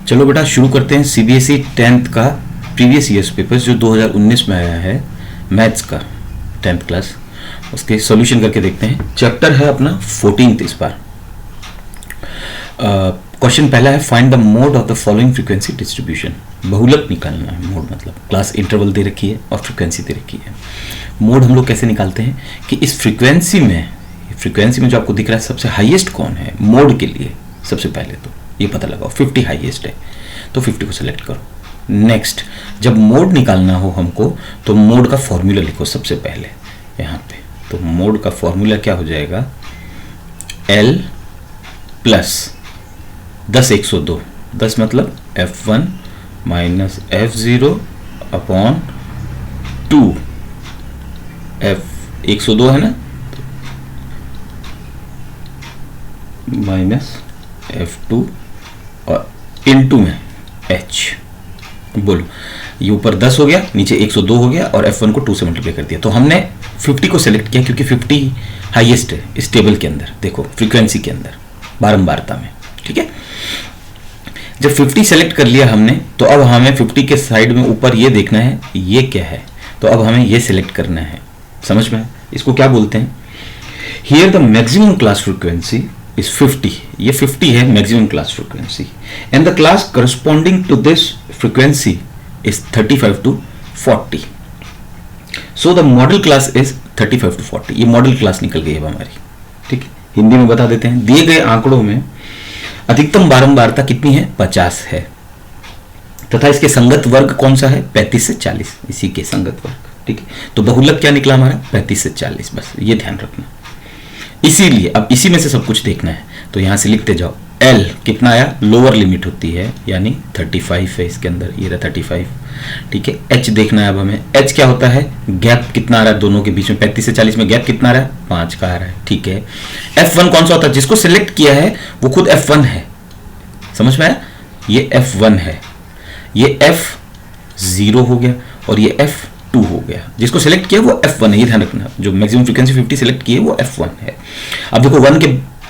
चलो बेटा शुरू करते हैं सीबीएसई 10th का प्रीवियस ईयर्स पेपर्स जो 2019 में आया है मैथ्स का 10th क्लास, उसके सॉल्यूशन करके देखते हैं। चैप्टर है अपना 14th इस बार। क्वेश्चन पहला है find the mode of the following frequency distribution. बहुलक निकालना है। मोड मतलब क्लास इंटरवल दे रखी है और फ्रीक्वेंसी दे रखी है। मोड हम लोग कैसे निकालते हैं कि इस फ्रीक्वेंसी में जो आपको दिख रहा है सबसे हाईएस्ट कौन है मोड के लिए। सबसे पहले तो ये पता लगाओ 50 हाईएस्ट है तो 50 को सेलेक्ट करो। नेक्स्ट जब मोड निकालना हो हमको तो मोड का फॉर्मूला लिखो सबसे पहले यहाँ पे। तो मोड का फॉर्मूला क्या हो जाएगा, L प्लस 10 102, 10 मतलब F1 minus F0 upon 2 F 102 है ना, माइनस F2 और इनटू में H। बोलो ये ऊपर 10 हो गया, नीचे 102 हो गया और F1 को 2 से मल्टीप्लाई कर दिया। तो हमने 50 को सेलेक्ट किया क्योंकि 50 हाईएस्ट है इस टेबल के अंदर, देखो फ्रीक्वेंसी के अंदर बारंबारता में। ठीक है, जब 50 सेलेक्ट कर लिया हमने तो अब हमें 50 के साइड में ऊपर ये देखना है ये क्या है, तो अब हमें ये सिलेक्ट करना है। समझ में? इसको क्या बोलते हैं, here the maximum class frequency is 50, ये 50 है maximum class frequency and the class corresponding to this frequency is 35 to 40। So the modal class is 35 to 40। ये मॉडल क्लास निकल गई है हमारी। ठीक है, हिंदी में बता देते हैं। दिए गए आंकड़ों में अधिकतम बारंबारता कितनी है, 50 है तथा इसके संगत वर्ग कौन सा है, 35 से 40, इसी के संगत वर्ग। ठीक है, तो बहुलक क्या निकला हमारा, 35 से 40। बस ये ध्यान रखना। इसीलिए अब इसी में से सब कुछ देखना है तो यहां से लिखते जाओ। L कितना आया, लोअर लिमिट होती है यानी 35 है इसके अंदर, ये रहा 35। ठीक है, H देखना है अब हमें। H क्या होता है, गैप कितना आ रहा है दोनों के बीच में, 35 से 40 में गैप कितना आ रहा है, 5 का आ रहा है। ठीक है, F1 कौन सा होता है, जिसको सिलेक्ट किया है वो खुद F1 है। समझ में आया, ये F1 है, ये F0 हो गया और ये F2 हो गया। जिसको सिलेक्ट किया वो F1 है, ये ध्यान रखना। जो मैक्सिमम फ्रीक्वेंसी 50 सिलेक्ट की है वो F1 है। अब देखो 1 के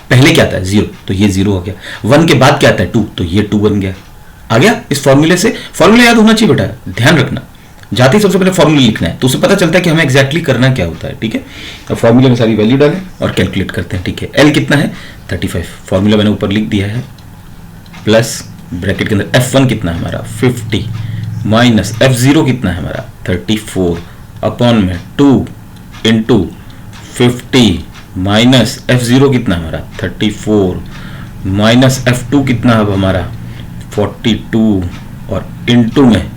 पहले क्या आता है, 0, तो ये 0 हो गया। 1 के बाद क्या आता है, 2, तो ये 2 बन गया। आ गया इस फॉर्मूले से। फॉर्मूला याद होना चाहिए बेटा, ध्यान रखना। जाते ही सबसे पहले फॉर्मूला लिखना है तो उसे पता चलता है कि हमें एग्जैक्टली करना क्या होता है। ठीक है, अब फॉर्मूले में सारी वैल्यू डालें और कैलकुलेट करते हैं। ठीक है, L कितना है, 35। फॉर्मूला मैंने ऊपर लिख दिया है, प्लस ब्रैकेट के अंदर F1 कितना है हमारा, 50 माइनस F0 कितना है हमारा, 34 अपॉन में 2 इंटू 50 माइनस F0 कितना है हमारा, 34 माइनस F2 कितना है अब हमारा, 42 और इंटू में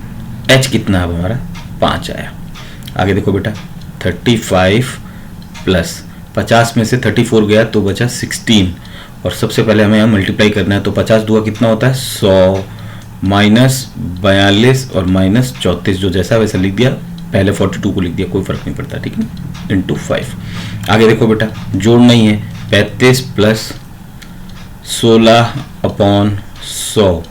H कितना है अब हमारा, 5 आया। आगे देखो बेटा 35 प्लस 50 में से 34 गया तो बचा 16 और सबसे पहले हमें यहाँ मल्टीप्लाई करना है। तो 50 दूगा कितना होता है, 100 माइनस 42 और माइनस 34, जो जैसा वैसा लिख दिया, पहले 42 को लिख दिया, कोई फर्क नहीं पड़ता। ठीक है, इंटू 5। आगे देखो बेटा जोड़ नहीं है, 35 प्लस 16 अपॉन 100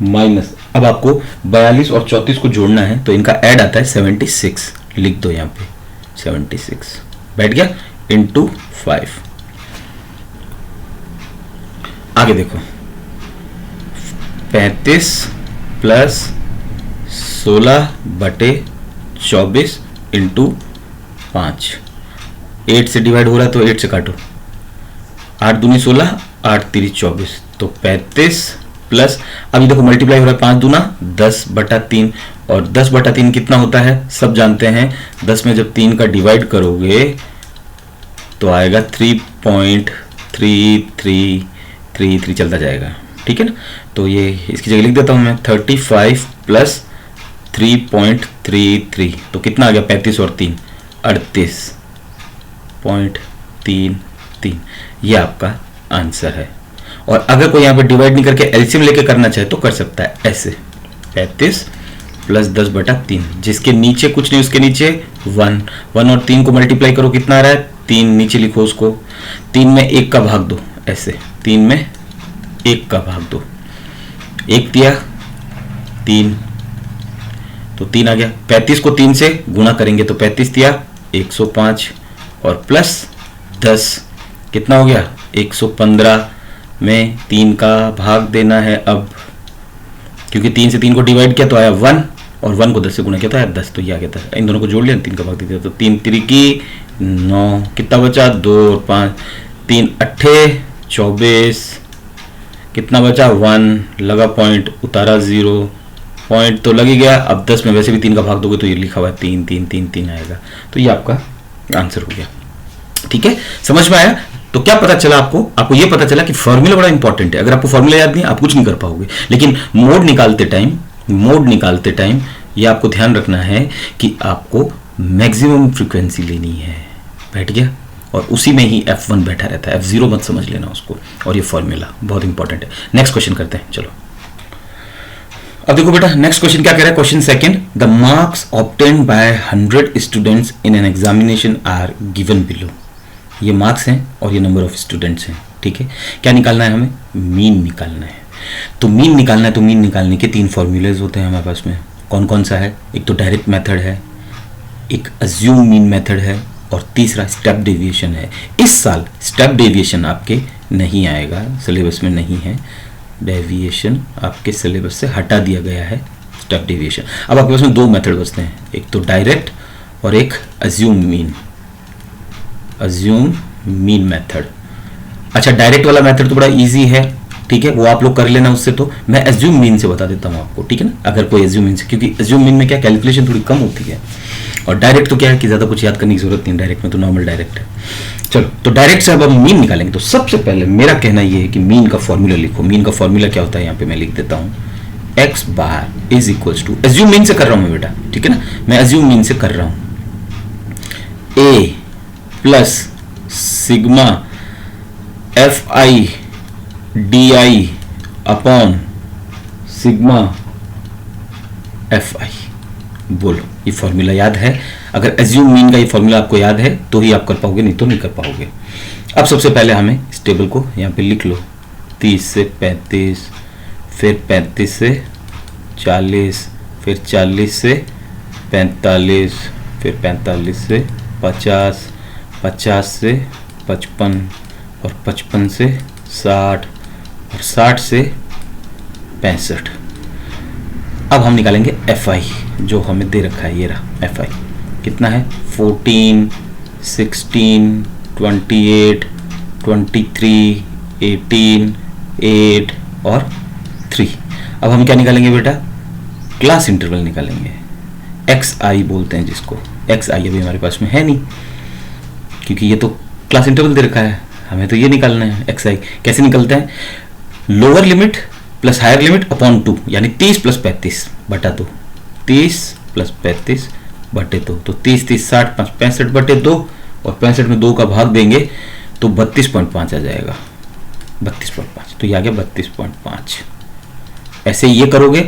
माइनस, अब आपको 42 और 34 को जोड़ना है तो इनका ऐड आता है 76। लिख दो यहाँ पे 76, बैठ गया, इंटू 5। आगे देखो 35 प्लस 16 बटे 24 इंटू 5। 8 से डिवाइड हो रहा है तो 8 से काटो, 8 दूनी 16, 8 3 24, तो 35 प्लस, अभी देखो मल्टीप्लाई हो रहा है, 5 दूना 10 बटा 3 और 10 बटा 3 कितना होता है, सब जानते हैं। 10 में जब 3 का डिवाइड करोगे तो आएगा 3.3333 चलता जाएगा। ठीक है ना, तो ये इसकी जगह लिख देता हूं मैं 35 प्लस 3.33, तो कितना आ गया, 35 और 3 38.33। ये आपका आंसर है। और अगर कोई यहाँ पे डिवाइड नहीं करके एलसीएम लेके करना चाहे तो कर सकता है ऐसे, 35 प्लस 10 बटा 3, जिसके नीचे कुछ नहीं, उसके नीचे 1 और 3 को मल्टीप्लाई करो, कितना आ रहा है, 3, नीचे लिखो उसको, 3 में 1 का भाग दो, ऐसे 3 में 1 का भाग दो, 1 दिया 3, तो 3 आ गया। 35 को 3 से गुणा करेंगे तो 35 दिया 105 और प्लस 10 कितना हो गया, 115 में 3 का भाग देना है। अब क्योंकि 3 से 3 को डिवाइड किया तो आया 1 और 1 को 10 से गुणा किया तो आया 10, तो ये आ गया था। इन दोनों को जोड़ लिया, 3 का भाग दे दिया तो 3 3 9, कितना बचा 2 और 5, 3 8 24, कितना बचा 1, लगा पॉइंट, उतारा 0, पॉइंट तो लग ही गया। अब 10 में वैसे भी 3 का भाग दोगे तो ये लिखा हुआ है 3 3 3 3 आएगा, तो ये आपका आंसर हो गया। ठीक है, समझ में आया? तो क्या पता चला आपको ये पता चला कि फॉर्मूला बड़ा इंपॉर्टेंट है। अगर आपको फॉर्मूला याद नहीं आप कुछ नहीं कर पाओगे, लेकिन मोड निकालते टाइम ये आपको ध्यान रखना है कि आपको मैक्सिमम फ्रीक्वेंसी लेनी है। बैठ गया? और उसी में ही F1 बैठा रहता है, F0 मत समझ लेना उसको। और ये फॉर्मूला बहुत इंपॉर्टेंट है। नेक्स्ट क्वेश्चन करते हैं, चलो। अब देखो बेटा, नेक्स्ट क्वेश्चन क्या कह रहा है? Question second, the marks obtained by 100 students in an examination are given below. ये मार्क्स हैं और ये नंबर ऑफ स्टूडेंट्स हैं। ठीक है, क्या निकालना है हमें? मीन निकालना है। तो मीन निकालना है, तो मीन निकालने के 3 फॉर्मूलेज होते हैं हमारे पास में। कौन कौन सा है? एक तो डायरेक्ट मेथड है, एक अज्यूम मीन मेथड है, और तीसरा स्टेप डेविएशन है। इस साल स्टेप डेविएशन आपके नहीं आएगा, सिलेबस में नहीं है। डेविएशन आपके सिलेबस से हटा दिया गया है, स्टेप डेविएशन। अब आपके पास में 2 मेथड बचते हैं, एक तो डायरेक्ट और एक अज्यूम मीन मेथड। अच्छा, डायरेक्ट वाला मेथड तो बड़ा इजी है, ठीक है, वो आप लोग कर लेना उससे। तो मैं अज्यूम मीन से बता देता हूँ आपको, ठीक है ना? अगर कोई अज्यूम मीन से, क्योंकि अज्यूम मीन में क्या कैलकुलेशन थोड़ी कम होती है, और डायरेक्ट तो क्या है कि ज़्यादा कुछ याद करने की जरूरत नहीं, डायरेक्ट में तो नॉर्मल डायरेक्ट है। चलो, तो डायरेक्ट से अब हम मीन निकालेंगे। तो सबसे पहले मेरा कहना ये है कि मीन का फॉर्मूला लिखो। मीन का फॉर्मूला क्या होता है यहाँ पे मैं लिख देता हूँ, x bar is equals to, assume mean से कर रहा हूँ मैं बेटा, ठीक है ना? मैं अज्यूम मीन से कर रहा हूँ, A plus sigma F I D I upon sigma F I. बोलो, ये फॉर्मूला याद है? अगर एज्यूम मीन का ये फॉर्मूला आपको याद है तो ही आप कर पाओगे, नहीं तो नहीं कर पाओगे। अब सबसे पहले हमें इस टेबल को यहाँ पे लिख लो, 30 से 35, फिर 35 से 40, फिर 40 से 45, फिर 45 से 50, 50 से 55, और 55 से 60, और 60 से 65। अब हम निकालेंगे एफ आई, जो हमें दे रखा है, ये रहा एफ आई। कितना है? 14, 16, 28, 23, 18, 8 और 3। अब हम क्या निकालेंगे बेटा? क्लास इंटरवल निकालेंगे, एक्स आई बोलते हैं जिसको। एक्स आई अभी हमारे पास में है नहीं, क्योंकि ये तो क्लास इंटरवल दे रखा है, हमें तो ये निकालना है एक्स आई। कैसे निकलता है? Lower limit plus higher limit upon 2, यानी 30 प्लस 35 बटा 2, 30 प्लस 35 बटे 2, तो 30 30 60 65 बटे 2, और 65 में 2 का भाग देंगे तो 32.5 आ जाएगा, 32.5। तो ये आ गया 32.5। ऐसे ये करोगे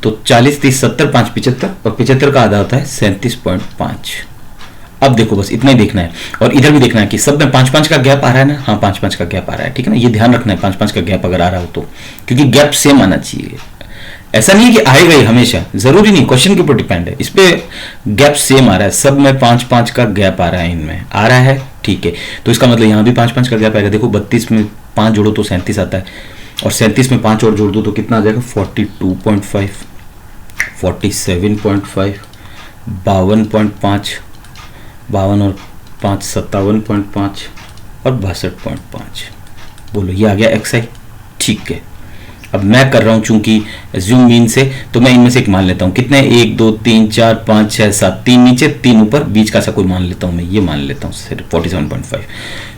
तो 40 30 70 5 75, और 75 का आधा होता है 37.5। अब देखो, बस इतना ही देखना है, और इधर भी देखना है कि सब में 5-5 का गैप आ रहा है ना? हाँ, 5-5 का गैप आ रहा है, ठीक है ना? ये ध्यान रखना है 5-5 का गैप अगर आ रहा हो तो, क्योंकि गैप सेम आना चाहिए। ऐसा नहीं है कि आएगा ही हमेशा, जरूरी नहीं, क्वेश्चन के ऊपर डिपेंड है। इस पे गैप सेम आ रहा है, सब में 5-5 का गैप आ रहा है, इनमें आ रहा है, ठीक है। तो इसका मतलब यहाँ भी 5-5 का गैप आएगा। देखो, 32 में 5 जोड़ो तो 37 आता है, और 37 में 5 और जोड़ दो तो कितना आ जाएगा? 42.5, 47.5, 52.5, 52 और 5 57.5, और 62.5। बोलो, ये आ गया एक्स आई, ठीक है। अब मैं कर रहा हूं चूंकि ज़ूम मीन से, तो मैं इनमें से एक मान लेता हूं। कितने? 1 2 3 4 5 6 7, 3 नीचे 3 ऊपर, बीच का सा कोई मान लेता हूं मैं, ये मान लेता हूं सिर्फ 47.5।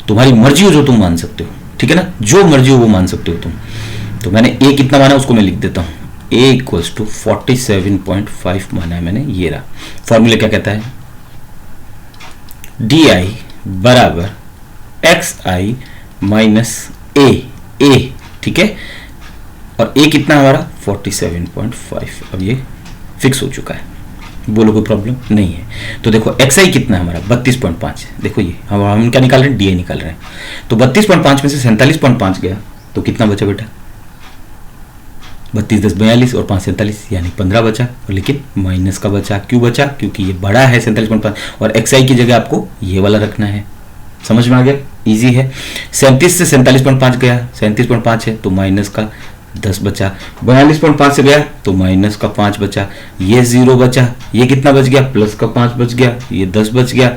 तुम्हारी मर्जी हो जो तुम मान सकते हो, ठीक है ना? जो मर्जी हो वो मान सकते हो तुम। तो मैंने ए कितना माना उसको मैं लिख देता हूं, ए इक्वल्स टू 47.5 माना है मैंने, ये रहा। फॉर्मूला क्या कहता है? डी आई बराबर एक्स आई माइनस ए, ठीक है? और ए कितना हमारा? 47.5। अब ये फिक्स हो चुका है, बोलो कोई प्रॉब्लम नहीं है। तो देखो एक्स आई कितना है हमारा? 32.5। देखो ये हम क्या निकाल रहे हैं? डी ए निकाल रहे हैं। तो 32.5 में से 47.5 गया तो कितना बचा बेटा? 32 10 42 और 5 47, यानी 15 बचा। और लेकिन माइनस का बचा, क्यों बचा? क्योंकि ये बड़ा है 47.5, और एक्स आई की जगह आपको ये वाला रखना है। समझ में आ गया? इजी है। 37 से 47.5 गया, 37.5 है तो माइनस का 10 बचा, 42.5 से गया तो माइनस का 5 बचा, ये 0 बचा, ये कितना बच गया, प्लस का 5 बच गया, ये 10 बच गया,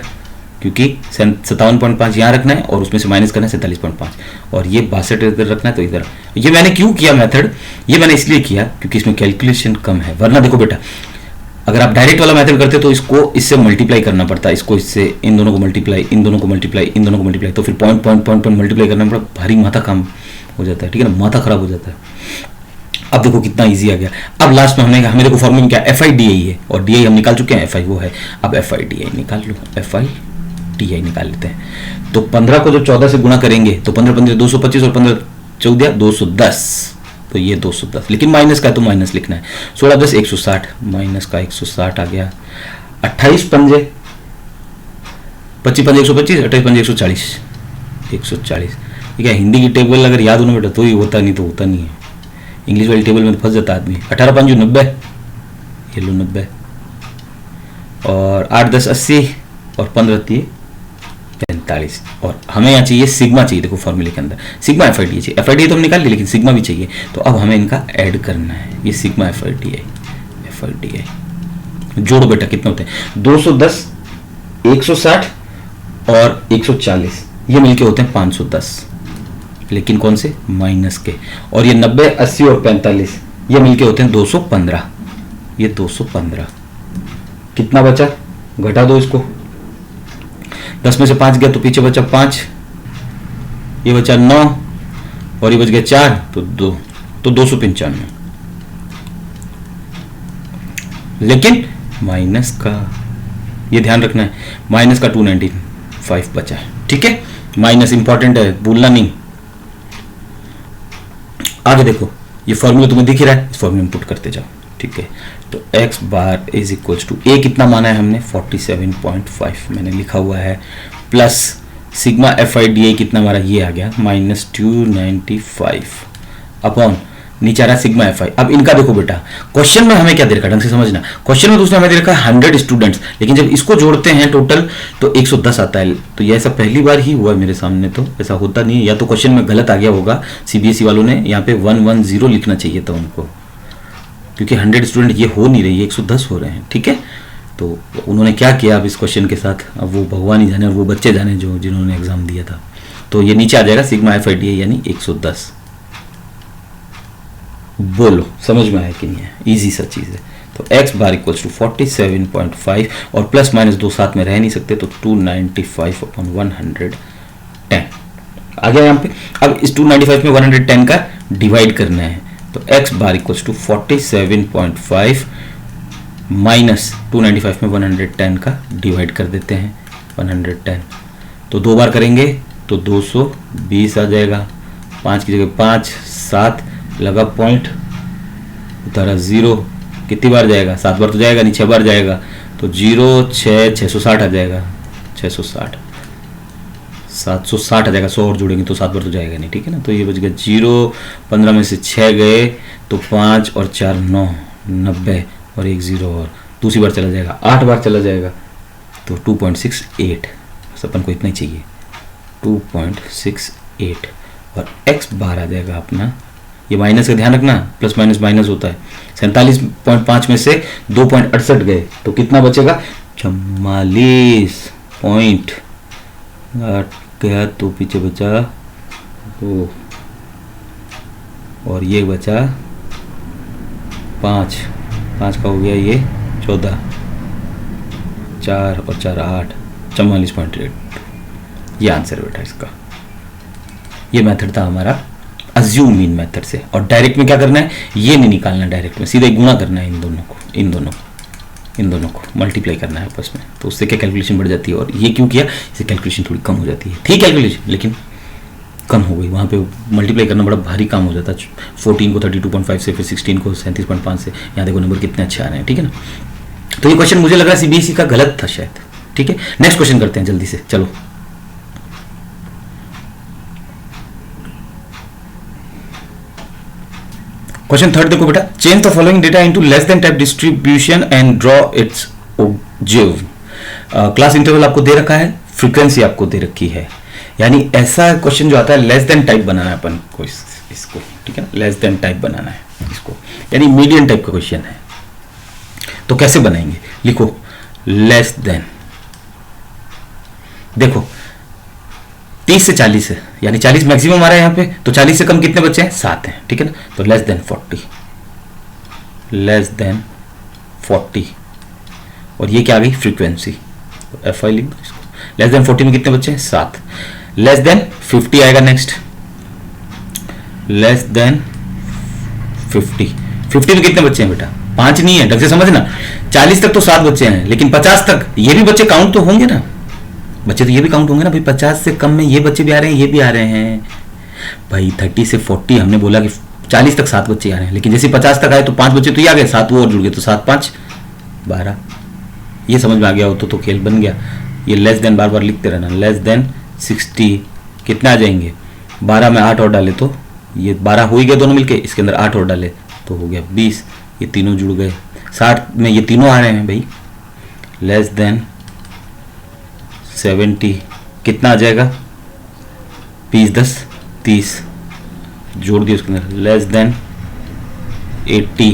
क्योंकि 57.5 यहाँ रखना है और उसमें से माइनस करना है 47.5, और ये 62 इधर रखना है तो इधर। ये मैंने क्यों किया मेथड, ये मैंने इसलिए किया क्योंकि इसमें कैलकुलेशन कम है। वरना देखो बेटा, अगर आप डायरेक्ट वाला मेथड करते तो इसको इससे मल्टीप्लाई करना पड़ता, इसको इससे, इन दोनों को मल्टीप्लाई, इन दोनों को मल्टीप्लाई, इन दोनों को मल्टीप्लाई, तो फिर point point point point multiply करना बड़ा भारी माथा काम हो जाता है, ठीक है ना, माथा खराब हो जाता है। अब देखो कितना इजी आ गया। अब लास्ट में हमें देखो फॉर्मूला में क्या, एफ आई डी आई है, और डी आई हम निकाल चुके हैं, एफ आई वो है। अब एफ आई डी आई निकाल लो, एफ आई डी आई निकाल लेते हैं। तो 15 को जब 14 से गुणा करेंगे तो 15 15 225 और 15 14 210, तो ये 210, लेकिन माइनस का है तो माइनस लिखना है। 16 10 160, माइनस का 160 आ गया। 28 पंजे 25 पंजे 125, 28 पंजे 140, 140। ठीक है, हिंदी की टेबल अगर याद हो ना बेटा तो ही होता, नहीं तो होता नहीं है। इंग्लिश वाली टेबल में तो फंस जाता आदमी। 18 पंजू 90, ये लो 90, और 8 10 80, और 15 30 45, और हमें यहाँ चाहिए सिग्मा चाहिए। देखो फॉर्मूले के अंदर सिग्मा एफ आई डी चाहिए, एफ आई डी तो हम निकाल लिए, लेकिन सिग्मा भी चाहिए। तो अब हमें इनका ऐड करना है, ये sigma F I D I, F I D आई जोड़ो बेटा, कितना होते हैं 210, 160 और 140, ये मिलके होते हैं 510, लेकिन कौन से, माइनस के। और ये 90 80 और 45 ये मिलके होते हैं 215, ये 215। कितना बचा, घटा दो इसको, 10 में से 5 गया तो पीछे बचा 5, ये बचा 9, और ये बच गया 4, तो 2, तो 295, लेकिन माइनस का, ये ध्यान रखना है, माइनस का 295 बचा है। ठीक है, माइनस इंपॉर्टेंट है, भूलना नहीं। आगे देखो, ये फॉर्मूला तुम्हें दिख ही रहा है, इस फॉर्मूला में पुट करते जाओ। ठीक है, तो x bar is equals to, A कितना माना है हमने 47.5 मैंने लिखा हुआ है, plus sigma F I D I कितना हमारा ये आ गया -295 अपॉन नीचे आ रहा सिग्मा एफ आई। अब इनका देखो बेटा, क्वेश्चन में हमें क्या दे रखा है, ढंग से समझना। क्वेश्चन में दूसरा हमें दे रखा है 100 स्टूडेंट्स, लेकिन जब इसको जोड़ते हैं टोटल तो 110 आता है। तो ये ऐसा पहली बार ही हुआ है मेरे सामने, तो ऐसा होता नहीं है, या तो क्वेश्चन में गलत आ गया होगा, सीबीएसई वालों ने यहाँ पे 110 लिखना चाहिए था उनको, क्योंकि 100 स्टूडेंट ये हो नहीं रही है, 110 हो रहे हैं। ठीक है, तो उन्होंने क्या किया अब इस क्वेश्चन के साथ, अब वो भगवान ही जाने और वो बच्चे जाने जो जिन्होंने एग्जाम दिया था। तो ये नीचे आ जाएगा सिग्मा एफ आई डी आई यानी 110। बोलो समझ में आया कि नहीं है, इजी सा चीज है। तो x बार इक्वल्स टू 47.5 और प्लस माइनस 2 साथ में रह नहीं सकते, तो 295 अपॉन 110 आ गया यहाँ पे। अब इस 295 में 110 का डिवाइड करना है, तो x bar equals to 47.5 minus 295 में 110 का डिवाइड कर देते हैं 110, तो 2 बार करेंगे तो 220 आ जाएगा, 5 की जगह 5, 7 लगा पॉइंट, उतारा 0, कितनी बार जाएगा, 7 बार तो जाएगा नहीं, 6 बार जाएगा, तो 0 6 660 आ जाएगा, 660 760 आ जाएगा, 100 और जोड़ेंगे तो 7 बार तो जाएगा नहीं। ठीक है ना, तो ये बच गया 0, 15 में से 6 गए तो 5 और 4 9, 90 और 1 0 और दूसरी बार चला जाएगा, 8 बार चला जाएगा, तो 2.68, अपन को इतना ही चाहिए 2.68, और x बार आ जाएगा अपना, ये माइनस का ध्यान रखना, प्लस माइनस माइनस होता है, 47.5 में से 2.68 गए तो कितना बचेगा 44 गया, तो पीछे बचा 2 और ये बचा 5 का हो गया ये 14, 4 और 4 8, 44.8, ये आंसर बेटा इसका। ये मेथड था हमारा अज्यूम मीन मेथड से। और डायरेक्ट में क्या करना है, ये नहीं निकालना, डायरेक्ट में सीधे गुणा करना है इन दोनों को मल्टीप्लाई करना है आपस में, तो उससे क्या कैलकुलेशन बढ़ जाती है। और ये क्यों किया, इससे कैलकुलेशन थोड़ी कम हो जाती है, ठीक कैलकुलेशन लेकिन कम हो गई, वहाँ पे मल्टीप्लाई करना बड़ा भारी काम हो जाता है। 14 को 32.5 से, फिर 16 को 37.5 से, यहाँ देखो नंबर कितने अच्छे आ रहे हैं। ठीक है ना, तो ये क्वेश्चन मुझे लग रहा है सीबीएसई का गलत था शायद। ठीक है, नेक्स्ट क्वेश्चन करते हैं जल्दी से, चलो। क्वेश्चन 3 देखो बेटा, change the following data into less than type distribution and draw it's objective. Class interval आपको दे रखा है, फ्रीक्वेंसी आपको दे रखी है, यानी ऐसा क्वेश्चन जो आता है लेस देन टाइप बनाना है अपन को इसको ठीक है ना, लेस देन टाइप बनाना है इसको, यानी मीडियन टाइप का क्वेश्चन है। तो कैसे बनाएंगे, लिखो लेस देन, देखो 30 से 40 है, यानी 40 मैक्सिमम आ रहा है यहाँ पे, तो 40 से कम कितने बच्चे हैं, 7 हैं, ठीक है ना। तो लेस देन 40, लेस देन 40, और ये क्या आ गई, फ्रीक्वेंसी, तो एफ आई लिख दो इसको। लेस देन 40 में कितने बच्चे हैं, 7। लेस देन 50 आएगा नेक्स्ट, लेस देन 50, 50 में कितने बच्चे हैं बेटा, 5 नहीं है, ढंग से समझना। 40 तक तो 7 बच्चे हैं, लेकिन 50 तक ये भी बच्चे काउंट तो होंगे ना, बच्चे तो ये भी काउंट होंगे ना भाई, 50 से कम में ये बच्चे भी आ रहे हैं, ये भी आ रहे हैं भाई। 30 से 40 हमने बोला कि 40 तक 7 बच्चे आ रहे हैं, लेकिन जैसे 50 तक आए तो 5 बच्चे तो ये आ गए, 7 वो और जुड़ गए, तो 7 5 12। ये समझ में आ गया हो तो खेल बन गया। ये लेस देन बार बार लिखते रहना, लेस देन 60 कितना आ जाएंगे, 12 में 8 और डाले तो ये 12 हो ही गए दोनों मिलके, इसके अंदर 8 और डाले तो हो गया 20, ये तीनों जुड़ गए। 60 में ये तीनों आ रहे हैं भाई। लेस देन 70 कितना आ जाएगा, 20 10 30 जोड़ दिया उसके अंदर। लेस देन 80,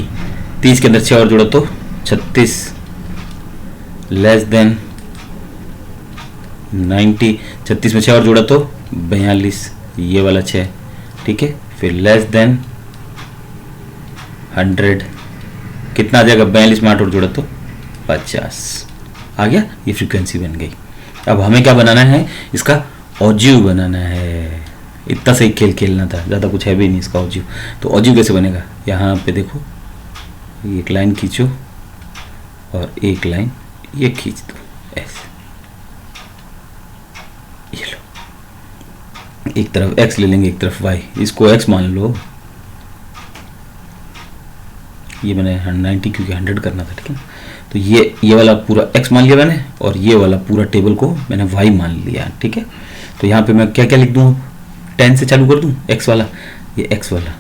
30 के अंदर 6 और जोड़ो तो 36। लेस देन 90, 36 में 6 और जोड़ा तो 42, ये वाला 6, ठीक है। फिर लेस देन 100 कितना आ जाएगा, 42 में 8 और जोड़ा तो 50 आ गया। ये फ्रीक्वेंसी बन गई। अब हमें क्या बनाना है, इसका ऑजिव बनाना है। इतना सही खेल खेलना था, ज़्यादा कुछ है भी नहीं इसका ऑजिव। तो ऑजिव कैसे बनेगा, यहाँ पे देखो, एक लाइन खींचो और एक लाइन ये खींच दो ऐसे, ये लो, एक तरफ x ले लेंगे एक तरफ y, इसको x मान लो। ये मैंने 90 क्योंकि 100 करना था, ठीक है। तो ये वाला पूरा x मान लिया मैंने, और ये वाला पूरा टेबल को मैंने y मान लिया, ठीक है। तो यहाँ पे मैं क्या क्या लिख दूँ, 10 से चालू कर दूँ, x वाला, ये x वाला,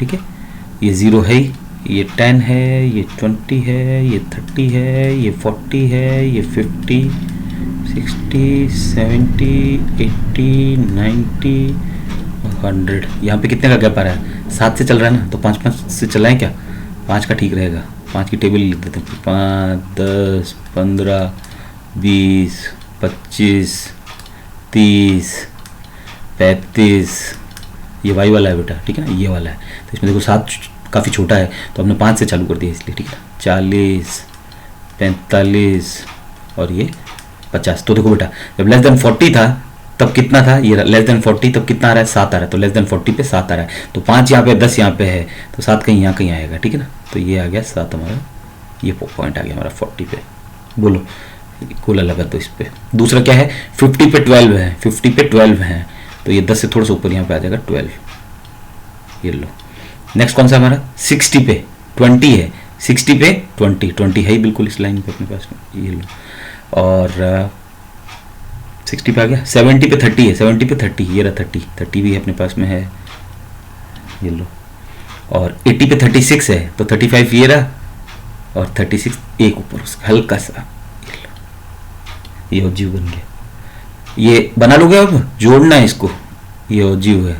ठीक है। ये 0 है, ये 10 है, ये 20 है, ये 30 है, ये 40 है, ये 50 60 70 80 90 100। यहाँ पे कितने का गैप आ रहा है, 7 से चल रहा है ना, तो 5 5 से चलाएं क्या, 5 का ठीक रहेगा। 5 की टेबल लिख देते हैं, 5 10 15 20 25 30 35। ये वाई वाला है बेटा, ठीक है ना, ये वाला है। तो इसमें देखो 7 काफ़ी छोटा है, तो हमने 5 से चालू कर दिया इसलिए, ठीक है। 40 45 और ये 50। तो देखो बेटा, जब लेस देन 40 था तब कितना था, ये लेस देन 40 तब कितना आ रहा है, 7 आ रहा है। तो लेस देन 40 पे 7 आ रहा है, तो 5 यहाँ पे 10 यहाँ पे है, तो 7 कहीं यहाँ कहीं आएगा, ठीक है ना। तो ये आ गया 7 हमारा, ये पॉइंट आ गया हमारा 40 पे। बोलो कोला लगा तो इस पे। दूसरा क्या है, 50 पे 12 है, 50 पे 12 है, तो ये 10 से थोड़ा सा ऊपर यहाँ पे आ जाएगा 12, ये लो। नेक्स्ट कौन सा हमारा, 60 पे 20 है, 60 पे 20 है ही बिल्कुल इस लाइन पे अपने पास में, ये लो। और 60 पे आ गया। 70 पे 30 है, 70 पे 30, ये रहा 30 भी अपने पास में है, ये लो। और 80 पे 36 है, तो 35 ये रहा, और 36 एक ऊपर उसका हल्का सा, ये लो। ये ऑजिव बन गया। ये बना लोगे, अब जोड़ना है इसको, ये ऑजिव है,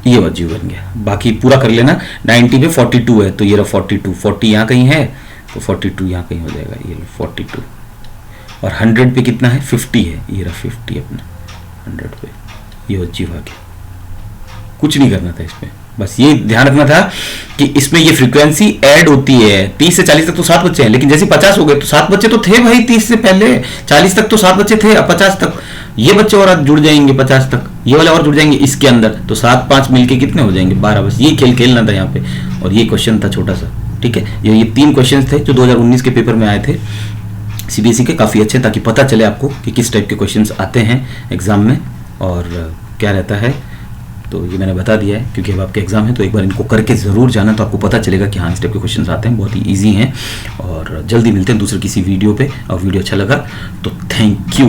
ये ऑजिव बन गया। बाकी पूरा कर लेना। 90 पे 42 है, तो ये रहा 42, 40 यहाँ कहीं है, तो 42 यहाँ कहीं हो जाएगा, ये लो 42। और 100 पे कितना है, 50 है, ये रहा 50 अपना 100 पे, ये ऑजिव आ गया। कुछ नहीं करना था इसमें, बस ये ध्यान रखना था कि इसमें ये फ्रीक्वेंसी ऐड होती है। 30 से 40 तक तो 7 बच्चे हैं, लेकिन जैसे 50 हो गए तो 7 बच्चे तो थे भाई 30 से पहले, 40 तक तो 7 बच्चे थे, अब 50 तक ये बच्चे और जुड़ जाएंगे, 50 तक ये वाले और जुड़ जाएंगे इसके अंदर, तो 7 5 मिलके कितने हो जाएंगे, 12। बस ये खेल खेलना था यहाँ पे, और ये क्वेश्चन था छोटा सा, ठीक है। ये 3 क्वेश्चन थे जो 2019 के पेपर में आए थे सीबीएसई के, काफ़ी अच्छे, ताकि पता चले आपको कि किस टाइप के क्वेश्चंस आते हैं एग्जाम में और क्या रहता है। तो ये मैंने बता दिया है, क्योंकि अब आपके एग्जाम है, तो एक बार इनको करके ज़रूर जाना, तो आपको पता चलेगा कि हाँ इस टाइप के क्वेश्चंस आते हैं, बहुत ही ईजी हैं। और जल्दी मिलते हैं दूसरे किसी वीडियो पे, और वीडियो अच्छा लगा तो थैंक यू।